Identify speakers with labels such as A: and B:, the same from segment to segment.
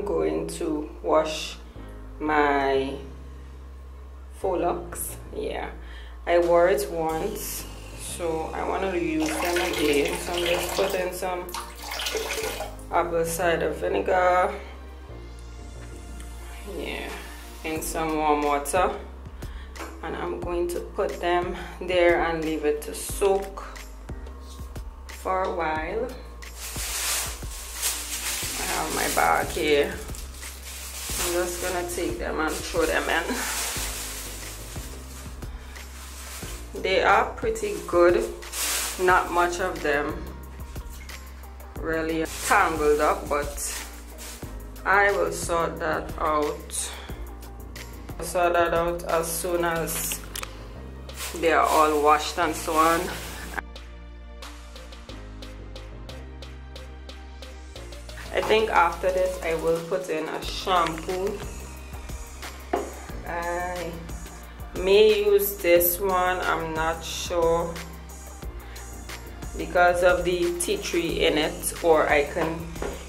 A: going to wash my faux locs. Yeah, I wore it once, so I want to use them again. So I'm just putting some apple cider vinegar, yeah, in some warm water, and I'm going to put them there and leave it to soak for a while. I have my bag here. I'm just gonna take them and throw them in. They are pretty good, not much of them really tangled up, but I will sort that out. Sort that out as soon as they are all washed and so on. I think after this I will put in a shampoo. I may use this one, I'm not sure, because of the tea tree in it, or I can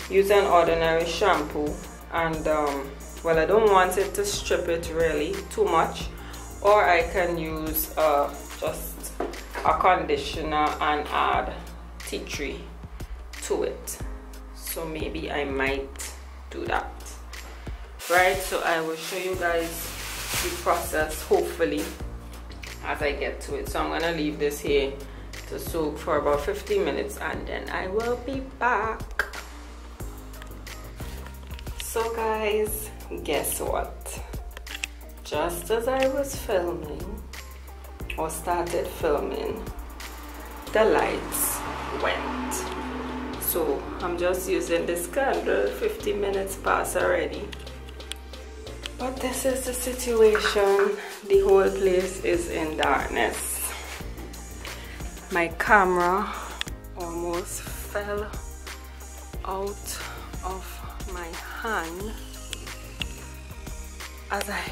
A: use an ordinary shampoo. And well, I don't want it to strip it really too much, or I can use just a conditioner and add tea tree to it. So maybe I might do that, right? So I will show you guys the process hopefully as I get to it. So I'm gonna leave this here to soak for about 15 minutes and then I will be back. So guys, guess what? Just as I was filming or started filming, the lights went. So I'm just using this candle. 50 minutes past already. But this is the situation. The whole place is in darkness. My camera almost fell out of my hand as I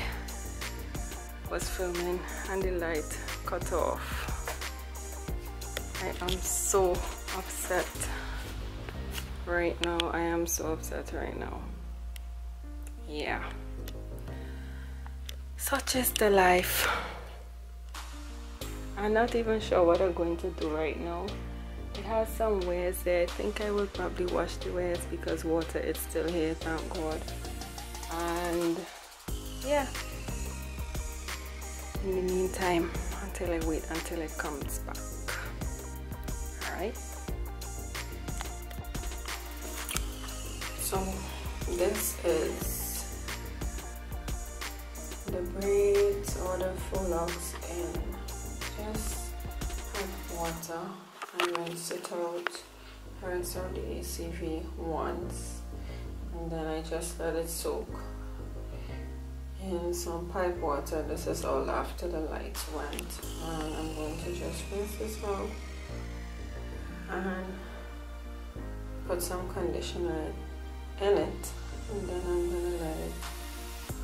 A: was filming and the light cut off. I am so upset right now. I am so upset right now. Yeah. Such is the life. I'm not even sure what I'm going to do right now. It has some wares there. I think I will probably wash the wares because water is still here, thank God. And yeah, in the meantime, until I wait until it comes back. Alright. So this is the braids or the faux locs in just hot water and rinse it out. Rinse out the ACV once and then I just let it soak in some pipe water. This is all after the lights went, and I'm going to just rinse this out and put some conditioner in it, and then I'm gonna let it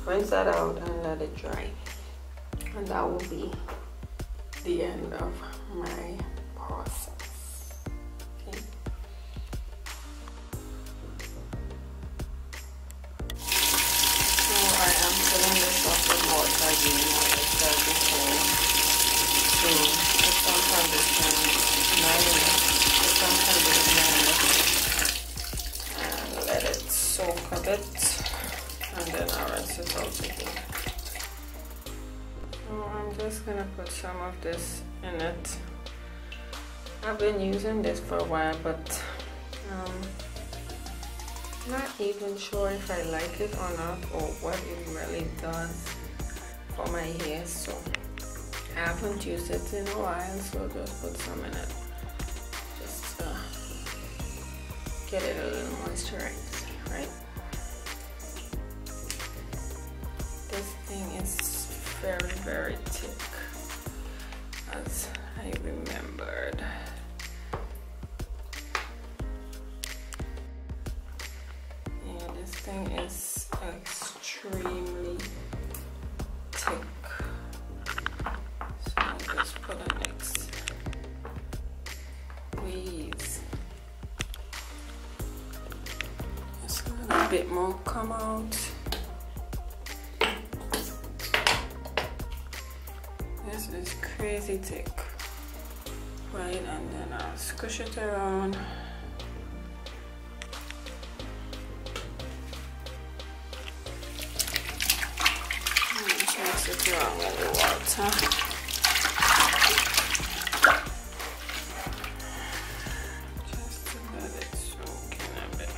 A: rinse that out and let it dry, and that will be the end of my process. Okay. So I am filling this up with water again, as I said before. So put some conditioner, put some conditioner and let it soak a bit, and then I'll rinse it out again. So I'm just gonna put some of this in it. I've been using this for a while, but not even sure if I like it or not, or what it really does for my hair. So I haven't used it in a while, so I'll just put some in it, just get it a little moisturized, right? This thing is very, very thick, as I remembered. Yeah, this thing is extremely thick. So I'll just put a next squeeze. Just a little bit more. now come out. This is crazy thick, right? And then I'll squish it around. Just mix it around with the water. Just to let it soak in a bit.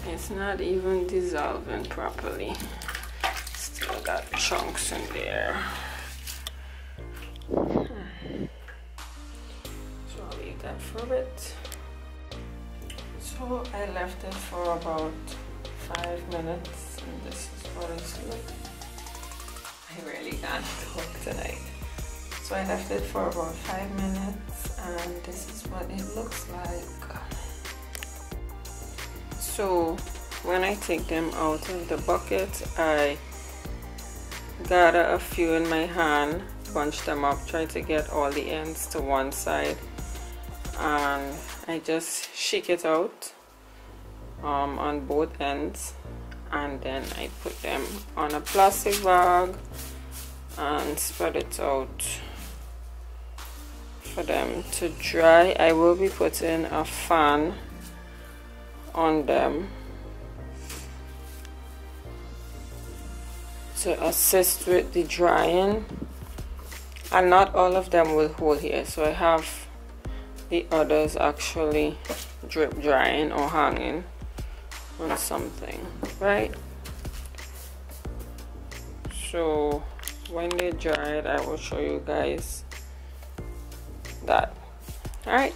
A: It's not even dissolving properly. Still got chunks in there. So I'll leave that for a bit. So I left it for about 5 minutes, and this is what it's like. I really can't talk tonight. So I left it for about 5 minutes, and this is what it looks like. So when I take them out of the bucket, I gather a few in my hand, bunch them up, try to get all the ends to one side, and I just shake it out on both ends, and then I put them on a plastic bag and spread it out for them to dry. I will be putting a fan on them to assist with the drying, and not all of them will hold here, so I have the others actually drip drying or hanging on something, right? So when they dried, I will show you guys that. All right.